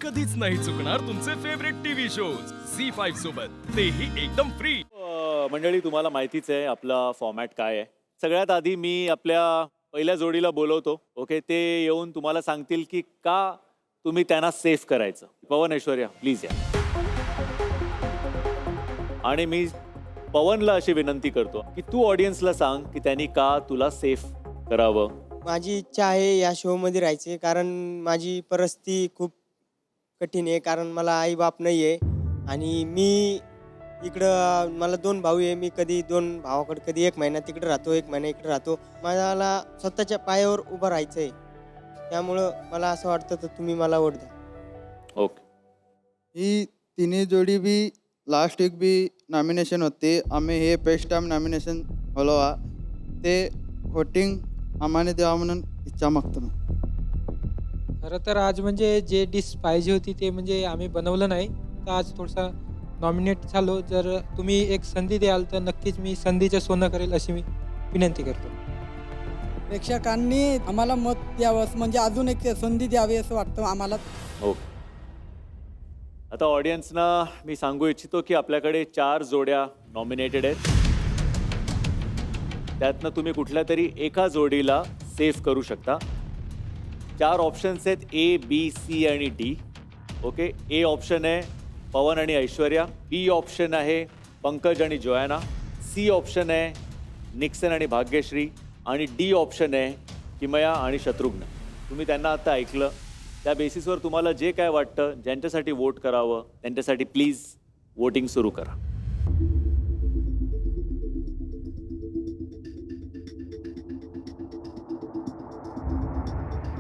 कधीच नाही चुकणार तुमचे फेवरेट टीव्ही शोज झी5 सोबत, तेही एकदम फ्री. मंडळी, तुम्हाला माहितीच आहे आपला फॉर्मॅट काय आहे. सगळ्यात आधी मी आपल्या पहिल्या जोडीला बोलवतो. ओके, ते येऊन तुम्हाला सांगतील की का तुम्ही त्यांना सेफ करायचं. पवन, ऐश्वर्या, प्लीज या. आणि मी पवनला अशी विनंती करतो की तू ऑडियन्सला सांग की त्यांनी का तुला सेफ करावं. माझी इच्छा आहे या शोमध्ये राहायचे, कारण माझी परिस्थिती खूप कठीण आहे. कारण मला आई बाप नाही आहे आणि मी इकडं, मला 2 भाऊ आहे. मी कधी 2 भावाकडे कधी 1 महिना तिकडे राहतो, 1 महिना इकडे राहतो. मला स्वतःच्या पायावर उभं राहायचं आहे. त्यामुळं मला असं वाटतं तर तुम्ही मला वोट द्या. ओके. ही तिन्ही जोडी बी लास्ट वीक बी नॉमिनेशन होते. आम्ही हे बेस्ट टाइम नॉमिनेशन बोलवा ते वोटिंग आम्हाला द्यावं म्हणून इच्छा मागतो मी. खरं तर आज म्हणजे जे डिश पाहिजे होती ते म्हणजे आम्ही बनवलं नाही, तर आज थोडंसं नॉमिनेट झालो. जर तुम्ही एक संधी द्याल तर नक्कीच मी संधीचं सोनं करेल अशी मी विनंती करतो. प्रेक्षकांनी आम्हाला मत द्यावं, म्हणजे अजून एक संधी द्यावी असं वाटतं आम्हाला. ओके. आता ऑडियन्सना मी सांगू इच्छितो की आपल्याकडे 4 जोड्या नॉमिनेटेड आहेत. त्यातनं तुम्ही कुठल्या तरी एका जोडीला सेफ करू शकता. 4 ऑप्शन्स आहेत, ए, बी, सी आणि डी. ओके, ए ऑप्शन आहे पवन आणि ऐश्वर्या, बी ऑप्शन आहे पंकज आणि जोयाना, सी ऑप्शन आहे निक्सन आणि भाग्यश्री आणि डी ऑप्शन आहे किमया आणि शत्रुघ्न. तुम्ही त्यांना आता ऐकलं. त्या बेसिसवर तुम्हाला जे काय वाटतं, ज्यांच्यासाठी वोट करावं त्यांच्यासाठी प्लीज वोटिंग सुरू करा.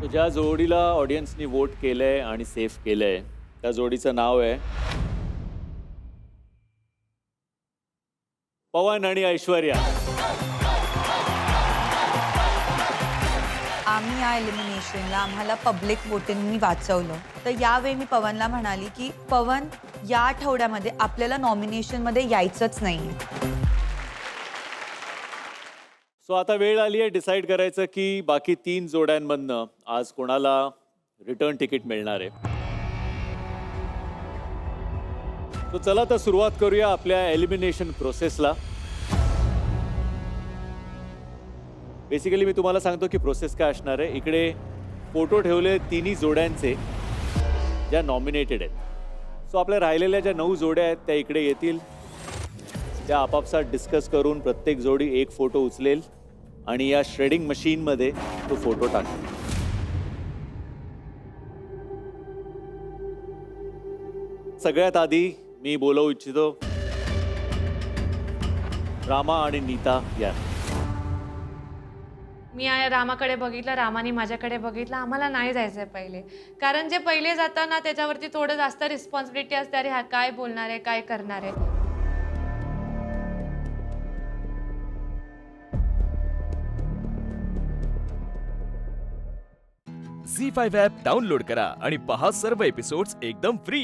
तो ज्या जोडीला ऑडियन्सनी वोट केलंय आणि सेफ केलंय त्या जोडीचं नाव आहे पवन आणि ऐश्वर्या. आम्ही या एलिमिनेशनला आम्हाला पब्लिक वोटिंगनी वाचवलं. तर यावेळी मी पवनला म्हणाली की पवन, या आठवड्यामध्ये आपल्याला नॉमिनेशनमध्ये यायचंच नाही. सो आता वेळ आली आहे डिसाईड करायचं की बाकी 3 जोड्यांमधनं आज कोणाला रिटर्न तिकीट मिळणार आहे. तो चला तर सुरुवात करूया आपल्या एलिमिनेशन प्रोसेसला. बेसिकली मी तुम्हाला सांगतो की प्रोसेस काय असणार आहे. इकडे फोटो ठेवले तिन्ही जोड्यांचे ज्या नॉमिनेटेड आहेत. सो आपल्या राहिलेल्या ज्या 9 जोड्या आहेत त्या इकडे येतील. त्या आपापसात डिस्कस करून प्रत्येक जोडी एक फोटो उचलेल आणि या श्रेडिंग मशीनमध्ये तो फोटो टाकेल. सगळ्यात आधी मी बोलवू इच्छितो रामा आणि नीता या. मी रामाकडे बघितलं, रामाने माझ्याकडे बघितलं. आम्हाला नाही जायचं आहे पहिले, कारण जे पहिले जातं ना त्याच्यावरती थोडं जास्त रिस्पॉन्सिबिलिटी असते. अरे हा काय बोलणार आहे, काय करणार आहे. झी5 ॲप डाउनलोड करा आणि पहा सर्व एपिसोड्स एकदम फ्री.